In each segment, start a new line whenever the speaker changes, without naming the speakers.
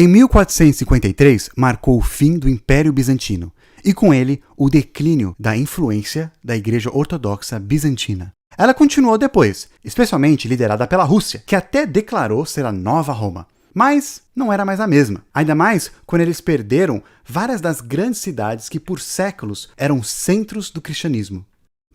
Em 1453, marcou o fim do Império Bizantino, e com ele, o declínio da influência da Igreja Ortodoxa Bizantina. Ela continuou depois, especialmente liderada pela Rússia, que até declarou ser a nova Roma. Mas não era mais a mesma, ainda mais quando eles perderam várias das grandes cidades que por séculos eram centros do cristianismo.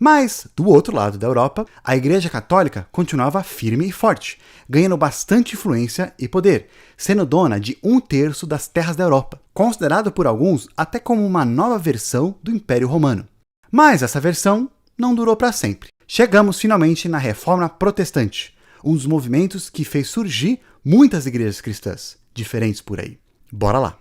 Mas, do outro lado da Europa, a Igreja Católica continuava firme e forte, ganhando bastante influência e poder, sendo dona de 1/3 das terras da Europa, considerado por alguns até como uma nova versão do Império Romano. Mas essa versão não durou para sempre. Chegamos finalmente na Reforma Protestante, um dos movimentos que fez surgir muitas igrejas cristãs, diferentes por aí. Bora lá!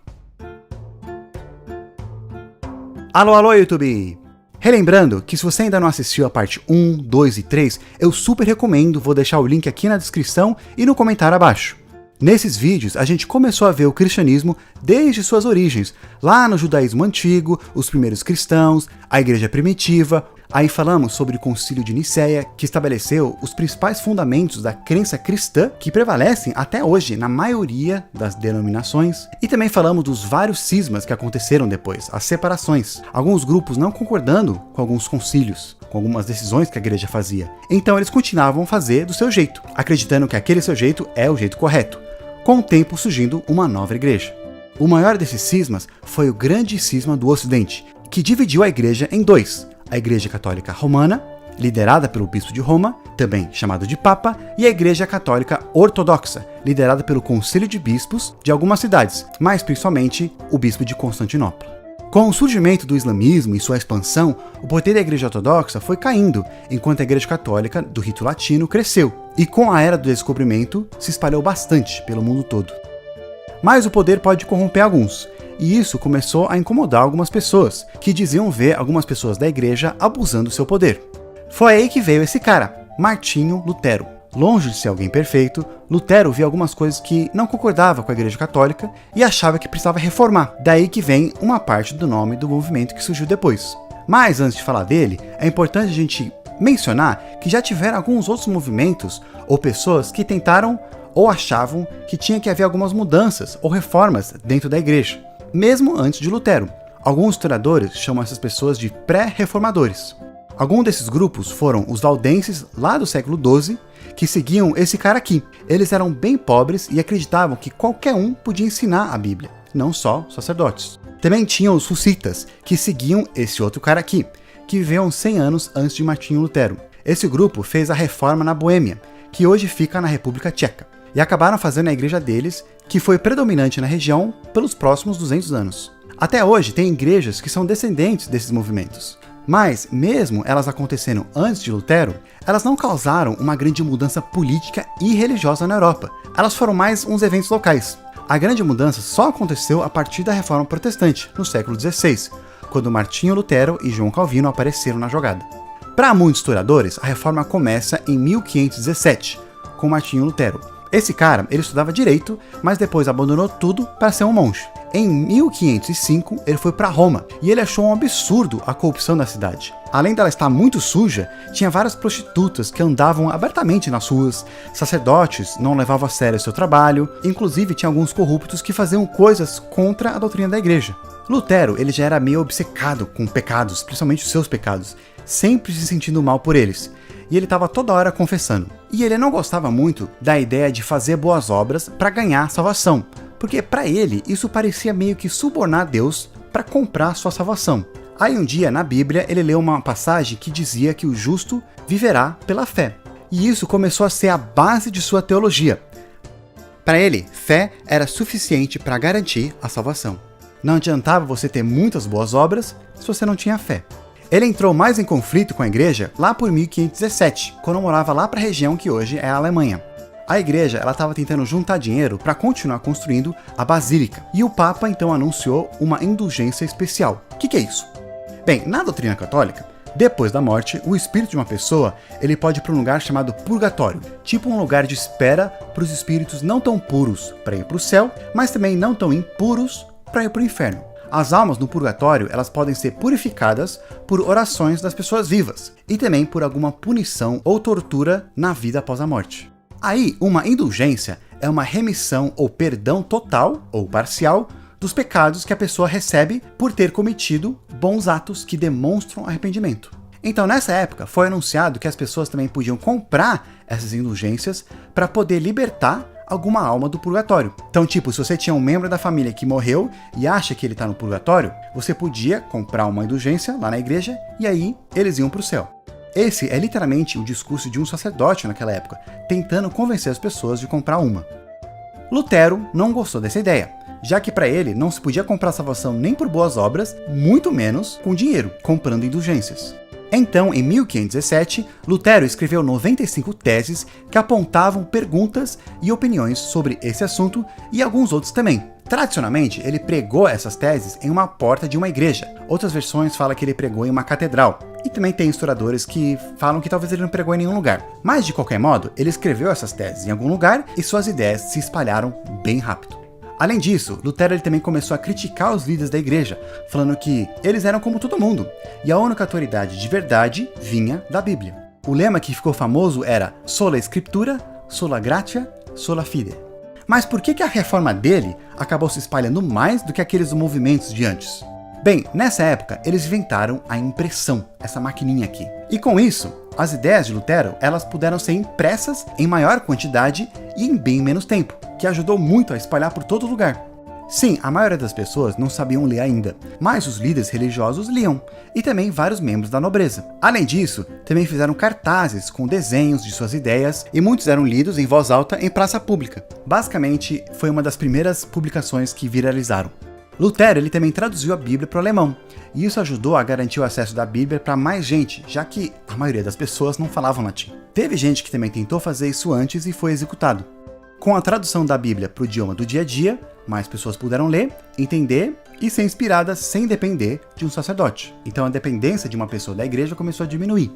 Alô, alô, YouTube! Relembrando que se você ainda não assistiu a parte 1, 2 e 3, eu super recomendo, vou deixar o link aqui na descrição e no comentário abaixo. Nesses vídeos, a gente começou a ver o cristianismo desde suas origens, lá no judaísmo antigo, os primeiros cristãos, a igreja primitiva. Aí falamos sobre o Concílio de Nicéia, que estabeleceu os principais fundamentos da crença cristã que prevalecem até hoje na maioria das denominações. E também falamos dos vários cismas que aconteceram depois, as separações. Alguns grupos não concordando com alguns concílios, com algumas decisões que a igreja fazia. Então eles continuavam a fazer do seu jeito, acreditando que aquele seu jeito é o jeito correto. Com o tempo surgindo uma nova igreja. O maior desses cismas foi o Grande Cisma do Ocidente, que dividiu a igreja em dois. A Igreja Católica Romana, liderada pelo Bispo de Roma, também chamado de Papa, e a Igreja Católica Ortodoxa, liderada pelo Concílio de Bispos de algumas cidades, mas principalmente o Bispo de Constantinopla. Com o surgimento do islamismo e sua expansão, o poder da Igreja Ortodoxa foi caindo, enquanto a Igreja Católica do rito latino cresceu, e com a Era do Descobrimento se espalhou bastante pelo mundo todo. Mas o poder pode corromper alguns, e isso começou a incomodar algumas pessoas, que diziam ver algumas pessoas da igreja abusando do seu poder. Foi aí que veio esse cara, Martinho Lutero. Longe de ser alguém perfeito, Lutero via algumas coisas que não concordava com a Igreja Católica e achava que precisava reformar. Daí que vem uma parte do nome do movimento que surgiu depois. Mas antes de falar dele, é importante a gente mencionar que já tiveram alguns outros movimentos ou pessoas que tentaram ou achavam que tinha que haver algumas mudanças ou reformas dentro da igreja, mesmo antes de Lutero. Alguns historiadores chamam essas pessoas de pré-reformadores. Alguns desses grupos foram os valdenses lá do século XII, que seguiam esse cara aqui. Eles eram bem pobres e acreditavam que qualquer um podia ensinar a Bíblia, não só sacerdotes. Também tinham os hussitas, que seguiam esse outro cara aqui, que viveu uns 100 anos antes de Martinho Lutero. Esse grupo fez a reforma na Boêmia, que hoje fica na República Tcheca, e acabaram fazendo a igreja deles, que foi predominante na região pelos próximos 200 anos. Até hoje tem igrejas que são descendentes desses movimentos. Mas, mesmo elas acontecendo antes de Lutero, elas não causaram uma grande mudança política e religiosa na Europa. Elas foram mais uns eventos locais. A grande mudança só aconteceu a partir da Reforma Protestante, no século XVI, quando Martinho Lutero e João Calvino apareceram na jogada. Para muitos historiadores, a reforma começa em 1517, com Martinho Lutero. Esse cara, ele estudava direito, mas depois abandonou tudo para ser um monge. Em 1505, ele foi para Roma, e ele achou um absurdo a corrupção da cidade. Além dela estar muito suja, tinha várias prostitutas que andavam abertamente nas ruas, sacerdotes não levavam a sério seu trabalho, inclusive tinha alguns corruptos que faziam coisas contra a doutrina da igreja. Lutero, ele já era meio obcecado com pecados, principalmente os seus pecados, sempre se sentindo mal por eles. E ele estava toda hora confessando. E ele não gostava muito da ideia de fazer boas obras para ganhar salvação, porque para ele isso parecia meio que subornar Deus para comprar sua salvação. Aí um dia na Bíblia ele leu uma passagem que dizia que o justo viverá pela fé. E isso começou a ser a base de sua teologia. Para ele, fé era suficiente para garantir a salvação. Não adiantava você ter muitas boas obras se você não tinha fé. Ele entrou mais em conflito com a igreja lá por 1517, quando morava lá para a região que hoje é a Alemanha. A igreja estava tentando juntar dinheiro para continuar construindo a basílica, e o Papa então anunciou uma indulgência especial. O que é isso? Bem, na doutrina católica, depois da morte, o espírito de uma pessoa ele pode ir para um lugar chamado purgatório, tipo um lugar de espera para os espíritos não tão puros para ir para o céu, mas também não tão impuros para ir para o inferno. As almas no purgatório, elas podem ser purificadas por orações das pessoas vivas e também por alguma punição ou tortura na vida após a morte. Aí, uma indulgência é uma remissão ou perdão total ou parcial dos pecados que a pessoa recebe por ter cometido bons atos que demonstram arrependimento. Então, nessa época, foi anunciado que as pessoas também podiam comprar essas indulgências para poder libertar alguma alma do purgatório. Então, tipo, se você tinha um membro da família que morreu e acha que ele está no purgatório, você podia comprar uma indulgência lá na igreja e aí eles iam para o céu. Esse é literalmente o discurso de um sacerdote naquela época, tentando convencer as pessoas de comprar uma. Lutero não gostou dessa ideia, já que para ele não se podia comprar salvação nem por boas obras, muito menos com dinheiro, comprando indulgências. Então, em 1517, Lutero escreveu 95 teses que apontavam perguntas e opiniões sobre esse assunto e alguns outros também. Tradicionalmente, ele pregou essas teses em uma porta de uma igreja. Outras versões falam que ele pregou em uma catedral. E também tem historiadores que falam que talvez ele não pregou em nenhum lugar. Mas, de qualquer modo, ele escreveu essas teses em algum lugar e suas ideias se espalharam bem rápido. Além disso, Lutero ele também começou a criticar os líderes da igreja, falando que eles eram como todo mundo, e a única autoridade de verdade vinha da Bíblia. O lema que ficou famoso era Sola Scriptura, Sola Gratia, Sola Fide. Mas por que a reforma dele acabou se espalhando mais do que aqueles movimentos de antes? Bem, nessa época, eles inventaram a impressão, essa maquininha aqui. E com isso, as ideias de Lutero, elas puderam ser impressas em maior quantidade e em bem menos tempo, que ajudou muito a espalhar por todo lugar. Sim, a maioria das pessoas não sabiam ler ainda, mas os líderes religiosos liam, e também vários membros da nobreza. Além disso, também fizeram cartazes com desenhos de suas ideias, e muitos eram lidos em voz alta em praça pública. Basicamente, foi uma das primeiras publicações que viralizaram. Lutero ele também traduziu a Bíblia para o alemão, e isso ajudou a garantir o acesso da Bíblia para mais gente, já que a maioria das pessoas não falavam latim. Teve gente que também tentou fazer isso antes e foi executado. Com a tradução da Bíblia para o idioma do dia a dia, mais pessoas puderam ler, entender e ser inspiradas sem depender de um sacerdote. Então a dependência de uma pessoa da igreja começou a diminuir.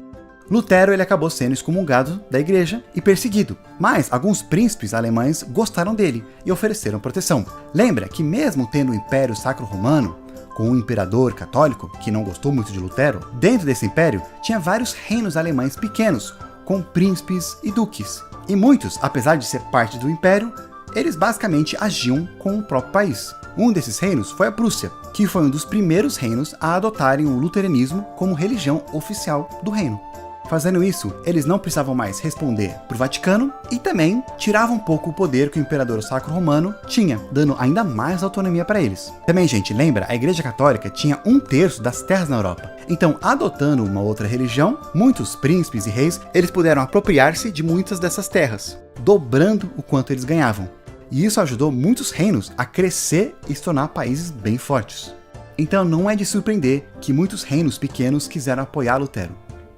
Lutero ele acabou sendo excomungado da igreja e perseguido, mas alguns príncipes alemães gostaram dele e ofereceram proteção. Lembra que mesmo tendo o Império Sacro Romano, com um imperador católico que não gostou muito de Lutero, dentro desse império tinha vários reinos alemães pequenos, com príncipes e duques. E muitos, apesar de ser parte do império, eles basicamente agiam com o próprio país. Um desses reinos foi a Prússia, que foi um dos primeiros reinos a adotarem o luteranismo como religião oficial do reino. Fazendo isso, eles não precisavam mais responder para o Vaticano e também tiravam um pouco o poder que o Imperador Sacro Romano tinha, dando ainda mais autonomia para eles. Também, gente, lembra, a Igreja Católica tinha 1/3 das terras na Europa. Então, adotando uma outra religião, muitos príncipes e reis, eles puderam apropriar-se de muitas dessas terras, dobrando o quanto eles ganhavam. E isso ajudou muitos reinos a crescer e se tornar países bem fortes. Então não é de surpreender que muitos reinos pequenos quiseram apoiar Lutero.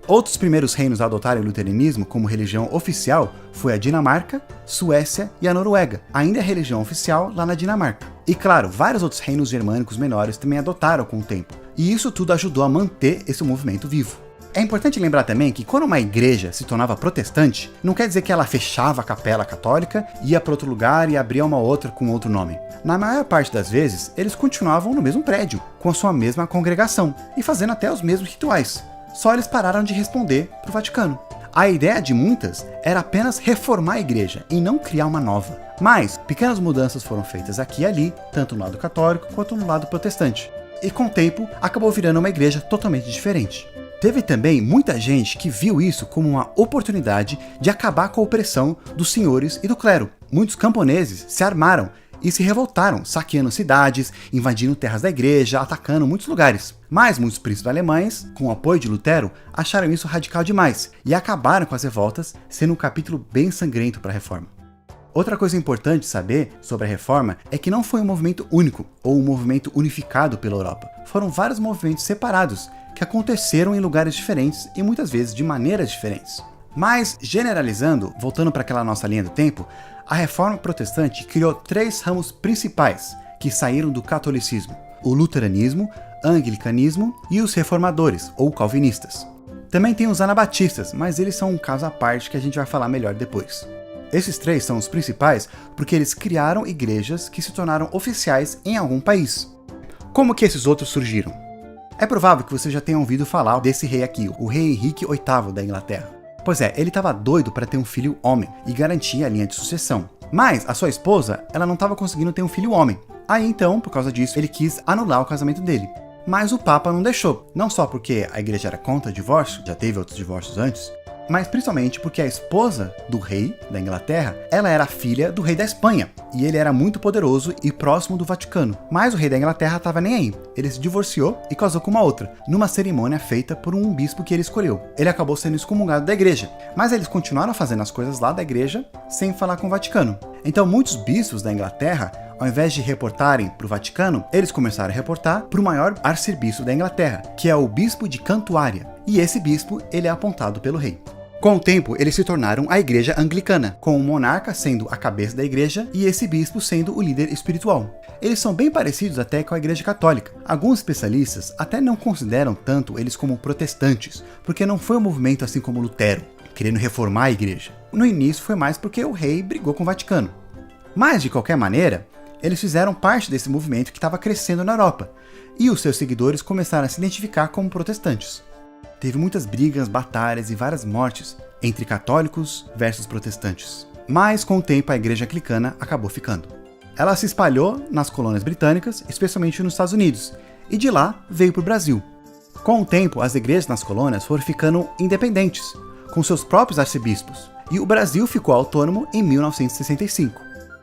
Outros primeiros reinos a adotarem o luteranismo como religião oficial foi a Dinamarca, Suécia e a Noruega, ainda é religião oficial lá na Dinamarca. E claro, vários outros reinos germânicos menores também adotaram com o tempo, e isso tudo ajudou a manter esse movimento vivo. É importante lembrar também que quando uma igreja se tornava protestante, não quer dizer que ela fechava a capela católica, ia para outro lugar e abria uma outra com outro nome. Na maior parte das vezes, eles continuavam no mesmo prédio, com a sua mesma congregação, e fazendo até os mesmos rituais. Só eles pararam de responder para o Vaticano. A ideia de muitas era apenas reformar a igreja e não criar uma nova. Mas pequenas mudanças foram feitas aqui e ali, tanto no lado católico quanto no lado protestante. E com o tempo, acabou virando uma igreja totalmente diferente. Teve também muita gente que viu isso como uma oportunidade de acabar com a opressão dos senhores e do clero. Muitos camponeses se armaram e se revoltaram, saqueando cidades, invadindo terras da igreja, atacando muitos lugares. Mas muitos príncipes alemães, com o apoio de Lutero, acharam isso radical demais e acabaram com as revoltas, sendo um capítulo bem sangrento para a reforma. Outra coisa importante saber sobre a reforma é que não foi um movimento único ou um movimento unificado pela Europa. Foram vários movimentos separados que aconteceram em lugares diferentes e muitas vezes de maneiras diferentes. Mas, generalizando, voltando para aquela nossa linha do tempo, a reforma protestante criou 3 ramos principais que saíram do catolicismo: o luteranismo, anglicanismo e os reformadores, ou calvinistas. Também tem os anabatistas, mas eles são um caso à parte que a gente vai falar melhor depois. Esses 3 são os principais porque eles criaram igrejas que se tornaram oficiais em algum país. Como que esses outros surgiram? É provável que você já tenha ouvido falar desse rei aqui, o rei Henrique VIII da Inglaterra. Pois é, ele estava doido para ter um filho homem e garantir a linha de sucessão. Mas a sua esposa, ela não estava conseguindo ter um filho homem. Aí então, por causa disso, ele quis anular o casamento dele. Mas o Papa não deixou, não só porque a igreja era contra o divórcio, já teve outros divórcios antes, mas principalmente porque a esposa do rei da Inglaterra, ela era filha do rei da Espanha, e ele era muito poderoso e próximo do Vaticano. Mas o rei da Inglaterra estava nem aí. Ele se divorciou e casou com uma outra, numa cerimônia feita por um bispo que ele escolheu. Ele acabou sendo excomungado da igreja, mas eles continuaram fazendo as coisas lá da igreja sem falar com o Vaticano. Então muitos bispos da Inglaterra, ao invés de reportarem para o Vaticano, eles começaram a reportar para o maior arcebispo da Inglaterra, que é o bispo de Cantuária. E esse bispo, ele é apontado pelo rei. Com o tempo, eles se tornaram a igreja anglicana, com o monarca sendo a cabeça da igreja e esse bispo sendo o líder espiritual. Eles são bem parecidos até com a igreja católica. Alguns especialistas até não consideram tanto eles como protestantes, porque não foi um movimento assim como Lutero, querendo reformar a igreja. No início foi mais porque o rei brigou com o Vaticano. Mas, de qualquer maneira, eles fizeram parte desse movimento que estava crescendo na Europa, e os seus seguidores começaram a se identificar como protestantes. Teve muitas brigas, batalhas e várias mortes entre católicos versus protestantes. Mas com o tempo a igreja anglicana acabou ficando. Ela se espalhou nas colônias britânicas, especialmente nos Estados Unidos, e de lá veio para o Brasil. Com o tempo as igrejas nas colônias foram ficando independentes, com seus próprios arcebispos, e o Brasil ficou autônomo em 1965.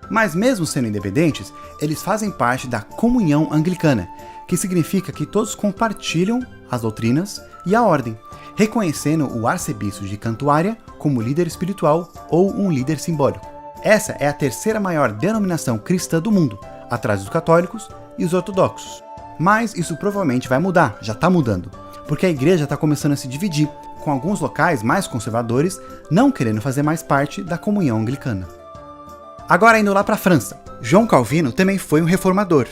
Mas mesmo sendo independentes, eles fazem parte da comunhão anglicana, que significa que todos compartilham as doutrinas e a ordem, reconhecendo o arcebispo de Cantuária como líder espiritual ou um líder simbólico. Essa é a terceira maior denominação cristã do mundo, atrás dos católicos e os ortodoxos. Mas isso provavelmente vai mudar, já está mudando, porque a igreja está começando a se dividir, com alguns locais mais conservadores não querendo fazer mais parte da comunhão anglicana. Agora indo lá para a França, João Calvino também foi um reformador.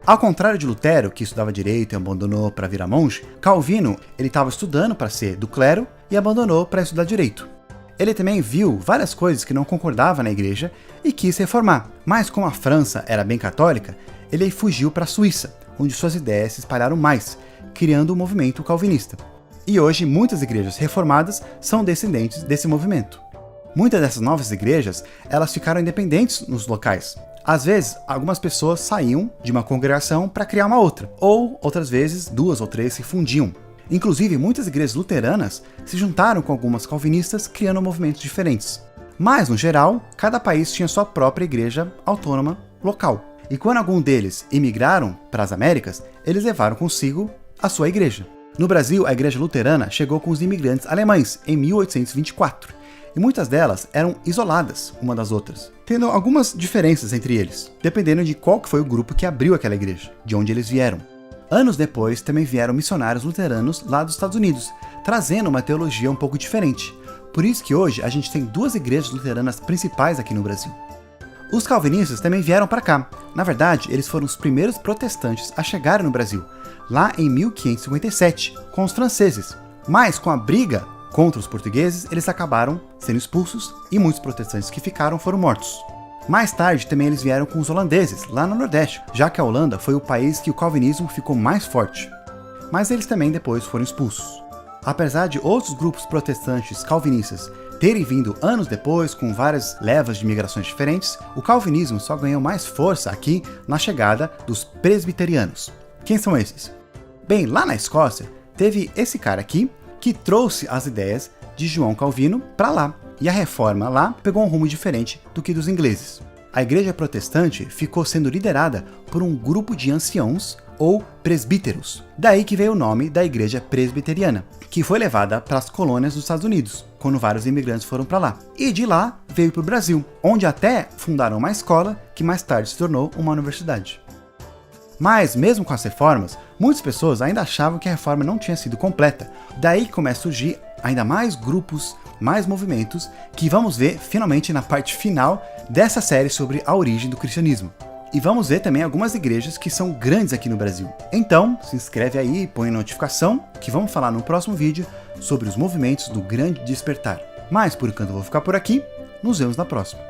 Ao contrário de Lutero, que estudava direito e abandonou para virar monge, Calvino ele estava estudando para ser do clero e abandonou para estudar direito. Ele também viu várias coisas que não concordava na igreja e quis reformar, mas como a França era bem católica, ele fugiu para a Suíça, onde suas ideias se espalharam mais, criando o movimento calvinista. E hoje muitas igrejas reformadas são descendentes desse movimento. Muitas dessas novas igrejas, elas ficaram independentes nos locais. Às vezes, algumas pessoas saíam de uma congregação para criar uma outra, ou outras vezes, 2 ou 3 se fundiam. Inclusive, muitas igrejas luteranas se juntaram com algumas calvinistas, criando movimentos diferentes. Mas, no geral, cada país tinha sua própria igreja autônoma local. E quando algum deles imigraram para as Américas, eles levaram consigo a sua igreja. No Brasil, a igreja luterana chegou com os imigrantes alemães em 1824. E muitas delas eram isoladas uma das outras, tendo algumas diferenças entre eles, dependendo de qual que foi o grupo que abriu aquela igreja, de onde eles vieram. Anos depois, também vieram missionários luteranos lá dos Estados Unidos, trazendo uma teologia um pouco diferente. Por isso que hoje a gente tem 2 igrejas luteranas principais aqui no Brasil. Os calvinistas também vieram para cá. Na verdade, eles foram os primeiros protestantes a chegarem no Brasil, lá em 1557, com os franceses. Mas com a briga contra os portugueses, eles acabaram sendo expulsos e muitos protestantes que ficaram foram mortos. Mais tarde também eles vieram com os holandeses, lá no Nordeste, já que a Holanda foi o país que o calvinismo ficou mais forte. Mas eles também depois foram expulsos. Apesar de outros grupos protestantes calvinistas terem vindo anos depois com várias levas de migrações diferentes, o calvinismo só ganhou mais força aqui na chegada dos presbiterianos. Quem são esses? Bem, lá na Escócia, teve esse cara aqui, que trouxe as ideias de João Calvino para lá, e a reforma lá pegou um rumo diferente do que dos ingleses. A igreja protestante ficou sendo liderada por um grupo de anciãos ou presbíteros, daí que veio o nome da igreja presbiteriana, que foi levada para as colônias dos Estados Unidos, quando vários imigrantes foram para lá. E de lá veio para o Brasil, onde até fundaram uma escola que mais tarde se tornou uma universidade. Mas, mesmo com as reformas, muitas pessoas ainda achavam que a reforma não tinha sido completa. Daí que começa a surgir ainda mais grupos, mais movimentos, que vamos ver finalmente na parte final dessa série sobre a origem do cristianismo. E vamos ver também algumas igrejas que são grandes aqui no Brasil. Então, se inscreve aí e põe notificação, que vamos falar no próximo vídeo sobre os movimentos do Grande Despertar. Mas, por enquanto, eu vou ficar por aqui. Nos vemos na próxima.